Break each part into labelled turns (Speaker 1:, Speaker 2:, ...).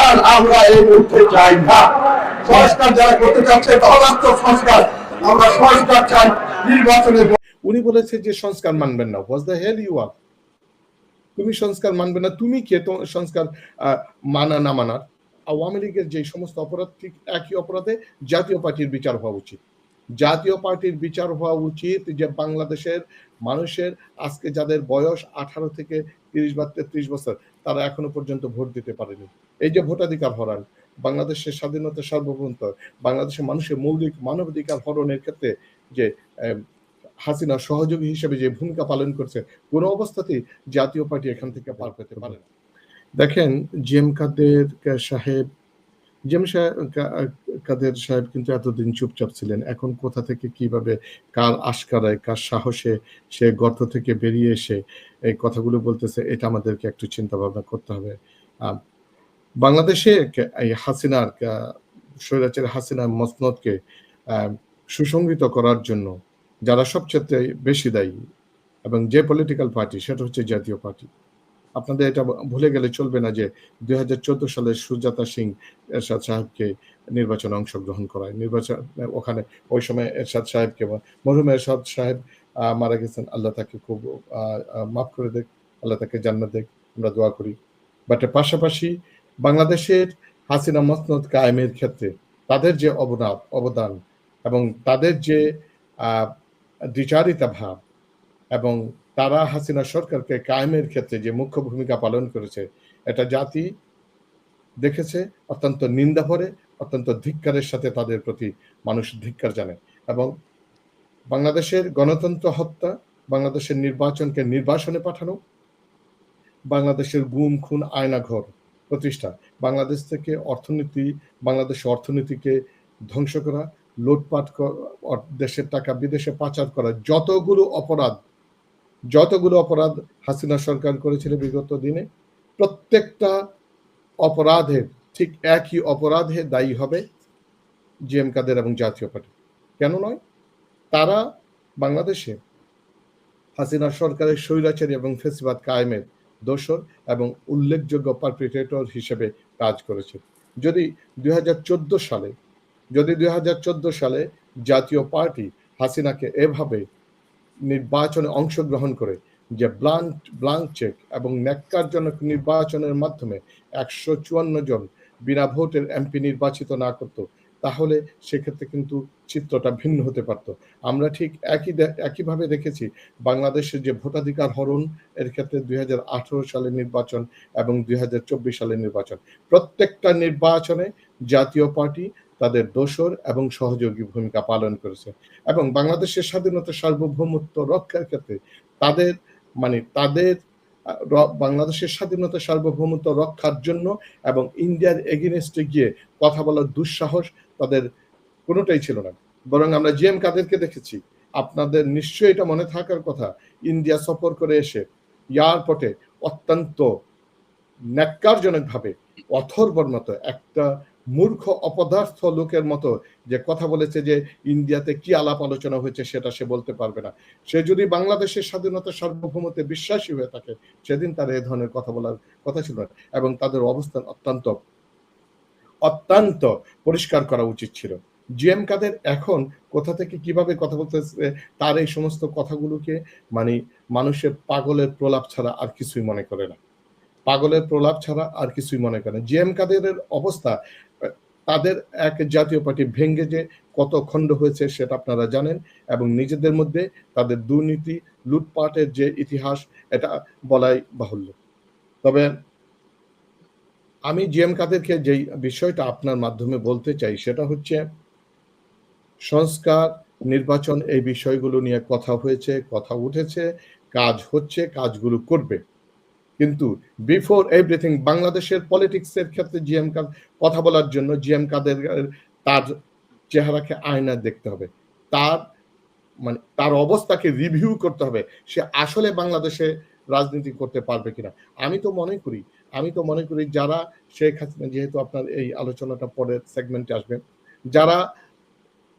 Speaker 1: সংস্কার আমরা এই মুহূর্তে চাই না। সংস্কার যারা করতে চাচ্ছে অবাস্তব সংস্কার, আমরা সংস্কার চাই নির্বাচনের।
Speaker 2: উনি বলেছে যে সংস্কার মানবেন না। What's the hell you are? তুমি সংস্কার মানবে না, তুমি কে সংস্কার মানা না মানার? আওয়ামী লীগের যে সমস্ত অপরাধ, ঠিক একই অপরাধে জাতীয় পার্টির বিচার হওয়া উচিত। জাতীয় পার্টির বিচার হওয়া উচিত যে বাংলাদেশের মানুষের আজকে যাদের বয়স 18 থেকে 30 বা 33 বছর, তারা এখনো পর্যন্ত ভোট দিতে পারেনি। এই যে ভোটাধিকার হরণ, বাংলাদেশের স্বাধীনতা সার্বভৌমত্ব, বাংলাদেশের মানুষের মৌলিক মানবাধিকার হরণের ক্ষেত্রে যে হাসিনা সহযোগী হিসেবে যে ভূমিকা পালন করছে, কোন অবস্থাতেই জাতীয় পার্টি এখান থেকে পার পেতে পারে না। দেখেন, জিএম কাদের সাহেব কাদের সাহেব কিন্তু এতদিন চুপচাপ ছিলেন। এখন কোথা থেকে কিভাবে, কার আশকারায়, কার সাহসে সে গর্ত থেকে বেরিয়ে এসে এই কথাগুলো বলতেছে, এটা আমাদেরকে একটু চিন্তা ভাবনা করতে হবে। বাংলাদেশে এই হাসিনার স্বৈরাচারী হাসিনার মসনদকে সুসংগঠিত করার জন্য যারা সবচেয়ে বেশি দায়ী এবং যে পলিটিক্যাল পার্টি, সেটা হচ্ছে জাতীয় পার্টি। আপনাদের এটা ভুলে গেলে চলবে না যে 2014 সালে সুজাতা সিং এরশাদ সাহেবকে নির্বাচনে অংশগ্রহণ করায়। নির্বাচন ওখানে ওই সময় এরশাদ সাহেবকে, মরহুম এরশাদ সাহেব মারা গেছেন, আল্লাহ তাকে খুব মাফ করে দেখ, আল্লাহ তাকে জান্নাত দেখ, আমরা দোয়া করি। বাট পাশাপাশি বাংলাদেশের হাসিনা মসনদ কায়েমের ক্ষেত্রে তাদের যে অবদান এবং তাদের যে দ্বিচারিতা ভাব এবং তারা হাসিনা সরকারকে কায়েমের ক্ষেত্রে যে মুখ্য ভূমিকা পালন করেছে, এটা জাতি দেখেছে, অত্যন্ত নিন্দা ভরে, অত্যন্ত ধিক্কারের সাথে তাদের প্রতি মানুষ ধিক্কার জানে। এবং বাংলাদেশের গণতন্ত্র হত্যা, বাংলাদেশের নির্বাচনকে নির্বাসনে পাঠানো, বাংলাদেশের গুম খুন আয়নাঘর প্রতিষ্ঠা, বাংলাদেশ থেকে বাংলাদেশের অর্থনীতিকে ধ্বংস করা, লুটপাট, দেশের টাকা বিদেশে পাচার করা, যতগুলো অপরাধ হাসিনা সরকার করেছিল বিগত দিনে, প্রত্যেকটা অপরাধের ঠিক একই অপরাধে দায়ী হবে জিএম কাদের এবং জাতীয় পার্টি। কেন নয়? তারা বাংলাদেশে হাসিনা সরকারের স্বৈরাচারী এবং ফ্যাসিবাদ কায়েমের দোসর এবং উল্লেখযোগ্য পারপিট্রেটর হিসেবে কাজ করেছে। যদি 2014 সালে জাতীয় পার্টি হাসিনাকে এভাবে নির্বাচনে অংশগ্রহণ করে যে ব্লাঙ্ক চেক এবং ন্যাক্কারজনক নির্বাচনের মাধ্যমে 154 জন বিনা ভোটের এমপি নির্বাচিত না করত, তাহলে সেক্ষেত্রে কিন্তু চিত্রটা ভিন্ন হতে পারত। আমরা ঠিক একইভাবে দেখেছি বাংলাদেশের যে ভোটাধিকার হরণ এর ক্ষেত্রে 2018 সালের নির্বাচন এবং 2024 সালের নির্বাচন, প্রত্যেকটা নির্বাচনে জাতীয় পার্টি তাদের দোসর এবং সহযোগী ভূমিকা পালন করেছে। এবং বাংলাদেশের স্বাধীনতা সার্বভৌমত্ব রক্ষার ক্ষেত্রে তাদের বাংলাদেশের স্বাধীনতা সার্বভৌমত্ব রক্ষার জন্য এবং ইন্ডিয়ার এগেইনস্টে গিয়ে কথা বলার দুঃসাহস তাদের কোনোটাই ছিল না। বরং আমরা জিএম কাদেরকে দেখেছি, আপনাদের নিশ্চয়ই এটা মনে থাকার কথা, ইন্ডিয়া সফর করে এসে এয়ারপোর্টে অত্যন্ত ন্যাক্কারজনকভাবে অথর্বর মতো একটা মূর্খ অপদার্থ লোকের মতো যে কথা বলেছে যে ইন্ডিয়াতে কি আলাপ আলোচনা হয়েছে সেটা সে বলতে পারবে না। সে যদি বাংলাদেশের স্বাধীনতা সার্বভৌমত্বে বিশ্বাসী হয়ে থাকে, সেদিন তার এই ধরনের কথা বলার কথা ছিল না। এবং তাদের অবস্থান অত্যন্ত পরিষ্কার করা উচিত ছিল। জিএম কাদের এখন কোথা থেকে কিভাবে কথা বলতেছে, তার এই সমস্ত কথাগুলোকে মানুষের পাগলের প্রলাপ ছাড়া আর কিছুই মনে করে না। জিএম কাদেরের অবস্থা, তাদের এক জাতীয় পার্টি ভেঙ্গে যে কত খণ্ড হয়েছে সেটা আপনারা জানেন, এবং নিজেদের মধ্যে তাদের দুর্নীতি লুটপাটের যে ইতিহাস, এটা বলাই বাহুল্য। তবে আমি জিএম কাদেরকে যেই বিষয়টা আপনার মাধ্যমে বলতে চাই সেটা হচ্ছে, সংস্কার, নির্বাচন, এই বিষয়গুলো নিয়ে কথা হয়েছে, কথা উঠেছে, কাজ হচ্ছে, কাজগুলো করবে। কিন্তু বিফোর এভরিথিং বাংলাদেশের পলিটিক্সের ক্ষেত্রে কথা বলার জন্য জিএম কাদের তার চেহারাকে আয়না দেখতে হবে, তার অবস্থাকে রিভিউ করতে হবে, সে আসলে বাংলাদেশে রাজনীতি করতে পারবে কিনা। আমি তো মনে করি যারা শেখ হাসিনা, যেহেতু আপনার এই আলোচনাটা পরের সেগমেন্টে আসবে,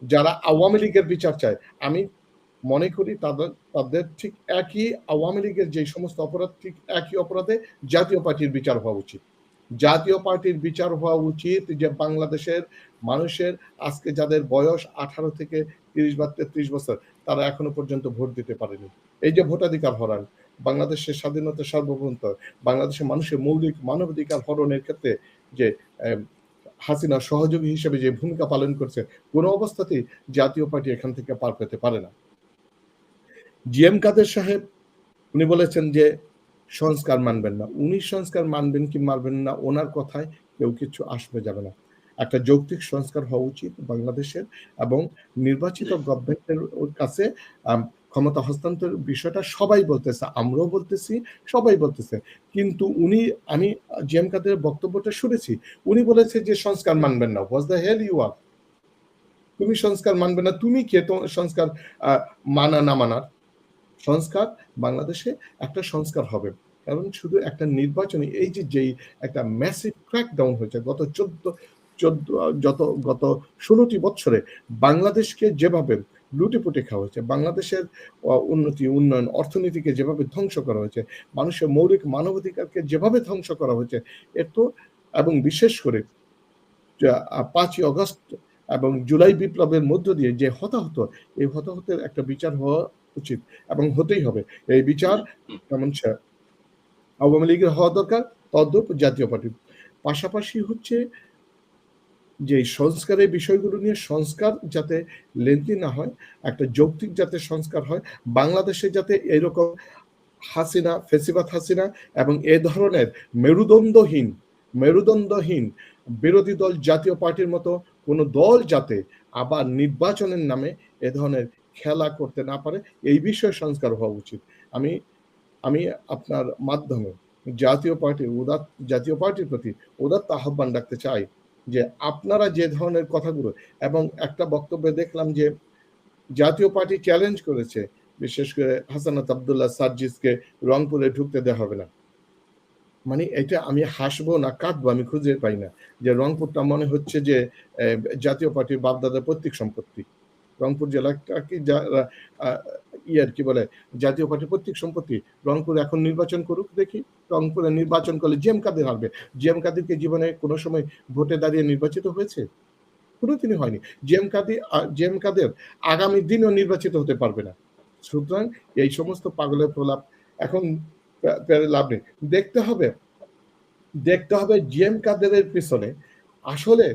Speaker 2: যারা আওয়ামী লীগের বিচার চায়, আমি মনে করি তাদের ঠিক একই আওয়ামী লীগের যে সমস্ত অপরাধ, ঠিক একই অপরাধে জাতীয় পার্টির বিচার হওয়া উচিত। জাতীয় পার্টির বিচার হওয়া উচিত যে বাংলাদেশের মানুষের আজকে যাদের বয়স 18 থেকে 30 বা 33 বছর তারা এখনো পর্যন্ত ভোট দিতে পারেনি। এই যে ভোটাধিকার হরণ, বাংলাদেশের স্বাধীনতা সার্বভৌমত্ব, বাংলাদেশের মানুষের মৌলিক মানবাধিকার হরণের ক্ষেত্রে যে হাসিনা সহযোগী হিসেবে যে ভূমিকা পালন করছে, কোনো অবস্থাতেই জাতীয় পার্টি এখান থেকে পার পেতে পারে না। জিএম কাদের সাহেব উনি বলেছেন যে সংস্কার মানবেন না। উনি সংস্কার মানবেন কি মানবেন না ওনার কথায় কেউ কিছু আসবে যাবে না। একটা যৌক্তিক সংস্কার হওয়া উচিত বাংলাদেশের, এবং নির্বাচিত গভর্নমেন্টের কাছে ক্ষমতা হস্তান্তরের বিষয়টা সবাই বলতেছে, আমরাও বলতেছি, সবাই বলতেছে। কিন্তু আমি জিএম কাদের বক্তব্যটা শুনেছি, উনি বলেছে যে সংস্কার মানবেন না। What's the hell you are? তুমি সংস্কার মানবে না, তুমি কে সংস্কার মানা না মানার? সংস্কার বাংলাদেশে একটা সংস্কার হবে, কারণ শুধু একটা নির্বাচনী এই যেই একটা ম্যাসিভ ক্র্যাকডাউন হয়েছে গত 16টি বছরে বাংলাদেশকে যেভাবে লুটেপুটে খাওয়া হয়েছে, বাংলাদেশের উন্নতি উন্নয়ন অর্থনীতিকে যেভাবে ধ্বংস করা হয়েছে, মানুষের মৌলিক মানবাধিকারকে যেভাবে ধ্বংস করা হয়েছে, এবং বিশেষ করে 5ই অগস্ট এবং জুলাই বিপ্লবের মধ্য দিয়ে যে হতাহত, এই হতাহতের একটা বিচার হওয়া উচিত এবং হতেই হবে। এই বিচার যেমন আওয়ামী লীগের হওয়া দরকার, তদ্রূপ জাতীয় পার্টির। পাশাপাশি হচ্ছে যে সংস্কারের বিষয়গুলো নিয়ে সংস্কার যাতে লেন্দি না হয়, একটা যৌক্তিক যাতে সংস্কার হয়, বাংলাদেশে যাতে এরকম হাসিনা, ফেসিবাদ হাসিনা এবং এ ধরনের মেরুদণ্ডহীন বিরোধী দল জাতীয় পার্টির মতো কোনো দল যাতে আবার নির্বাচনের নামে এ ধরনের খেলা করতে না পারে, এই বিষয়ে সংস্কার হওয়া উচিত। আমি আপনার মাধ্যমে জাতীয় পার্টির প্রতি উদাত্ত আহ্বান রাখতে চাই যে আপনারা যে ধরনের কথাগুলো, এবং একটা বক্তব্যে দেখলাম যে জাতীয় পার্টি চ্যালেঞ্জ করেছে বিশেষ করে হাসানাত আব্দুল্লাহ সার্জিসকে রংপুরে ঢুকতে দেওয়া হবে না। মানে এটা আমি হাসবো না কাঁদবো আমি খুঁজে পাই না, যে রংপুরটা মনে হচ্ছে যে জাতীয় পার্টির বাপদাদার পৈতৃক সম্পত্তি। রংপুর জেলাটা কি কি বলে জাতীয় পার্টির পৈতৃক সম্পত্তি। রংপুর এখন নির্বাচন করুক দেখি, রংপুরে নির্বাচন করলে জিএম কাদের হারবে? জিএম কাদেরকে জীবনে কোনো সময় ভোটে দাঁড়িয়ে নির্বাচিত হয়েছে? কোনোদিনই হয়নি। জিএম কাদের আগামী দিনও নির্বাচিত হতে পারবে না। সুতরাং এই সমস্ত পাগলের প্রলাপ এখন লাভ নেই। দেখতে হবে জিএম কাদেরের পিছনে আসলে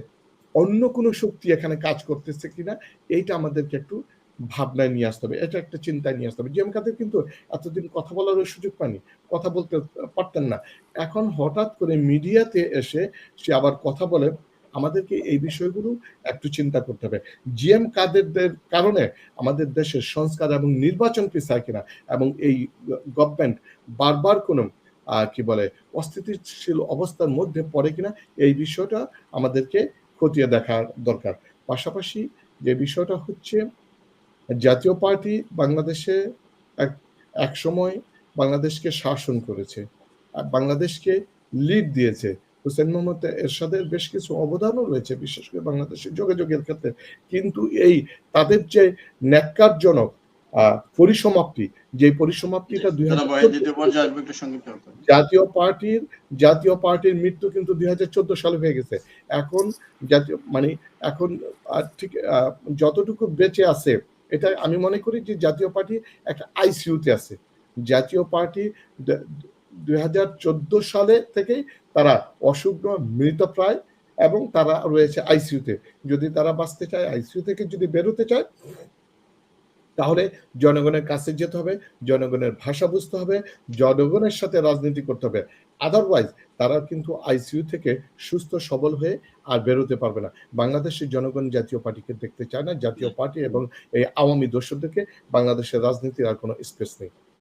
Speaker 2: অন্য কোনো শক্তি এখানে কাজ করতেছে কিনা, এইটা আমাদেরকে একটু ভাবনায় নিয়ে আসতে হবে, এটা একটা চিন্তায় নিয়ে আসতে হবে। জিএম কাদের কিন্তু এতদিন কথা বলার সুযোগ পায়নি, কথা বলতে পারতেন না। এখন হঠাৎ করে মিডিয়াতে এসে সে আবার কথা বলে, আমাদেরকে এই বিষয়গুলো একটু চিন্তা করতে হবে। জিএম কাদেরদের কারণে আমাদের দেশের সংস্কার এবং নির্বাচন পিছায় কিনা, এবং এই গভর্নমেন্ট বারবার কোনো অস্থিতিশীল অবস্থার মধ্যে পড়ে কিনা, এই বিষয়টা আমাদেরকে খতিয়ে দেখা দরকার। পাশাপাশি যে বিষয়টা হচ্ছে জাতীয় পার্টি বাংলাদেশে এক সময় বাংলাদেশকে শাসন করেছে, বাংলাদেশকে লিড দিয়েছে। হোসেন মোহাম্মদ এরশাদের বেশ কিছু অবদানও রয়েছে, বিশেষ করে বাংলাদেশের যোগাযোগের ক্ষেত্রে। কিন্তু এই তাদের যে ন্যাক্কারজনক পরিসমাপ্তি, যে পরিসমাপ্তিটা জাতীয় পার্টির মৃত্যু কিন্তু 2014 সালে হয়ে গেছে। এখন এখন ঠিক যতটুকু বেঁচে আছে, এটা আমি মনে করি যে জাতীয় পার্টি একটা আইসিইউতে আছে। জাতীয় পার্টি 2014 সালে থেকেই তারা অসুগ্ন মৃতপ্রায়, এবং তারা রয়েছে আইসিইউতে। যদি তারা বাঁচতে চায়, আইসিইউ থেকে যদি বেরোতে চায়, তাহলে জনগণের কাছে যেতে হবে, জনগণের ভাষা বুঝতে হবে, জনগণের সাথে রাজনীতি করতে হবে। আদারওয়াইজ তারা কিন্তু আইসিইউ থেকে সুস্থ সবল হয়ে আর বেরোতে পারবে না। বাংলাদেশের জনগণ জাতীয় পার্টিকে দেখতে চায় না। জাতীয় পার্টি এবং এই আওয়ামী দোসরদেরকে বাংলাদেশের রাজনীতির আর কোনো স্পেস নেই।